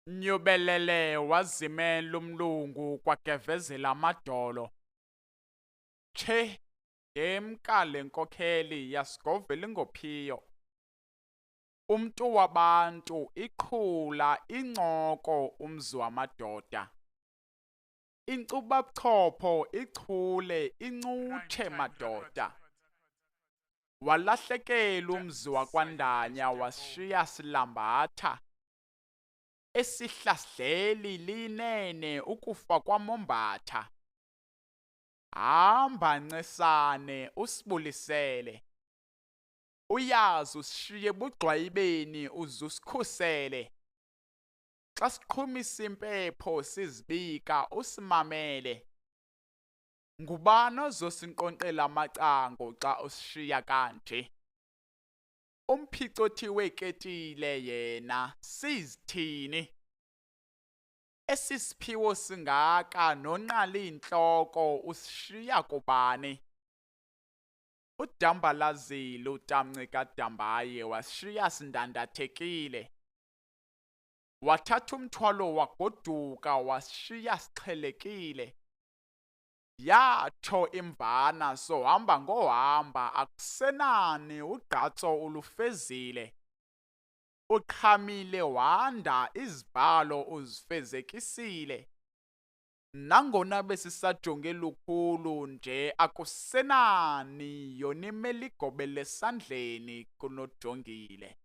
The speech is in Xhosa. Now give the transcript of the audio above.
Nyubelele wazimela umlungu kwagevezela amadolo. Tshe, yemka le nkokheli yasigovela ingophiyo. Umntu wabantu iqhula incoko umzi wamadoda. Inkcubabuchopho ichule incutshe madoda. Walahlekela umzi wakwaNdanya wasishiya silambatha. Esihlahleli linene ukufa kwaMombatha. Hamba Ncesane usibulisele. Uyazi usishiye bugxwayibeni uze usikhusele. Xa siqhumisa impepho sizibika usimamele. Ngubani ozosinkqonkqela amacango xa usishiya kanje? Umphicothi weketile yena sizithini? Esi siphiwo singaka nonqala intloko usishiya kubani? Udambalazile utamnci kaDambaye wasishiya sindandathekile. Wathatha umthwalo wagoduka wasishiya sixhelekile. Yatsho imvana sohamba ngohamba akusenani ugqatso ulufezile. Uqhamile wanda izibhalo uzifezekisile. Nangona besisajonge lukhulu nje akusenani yona imela igobele esandleni kunojongile.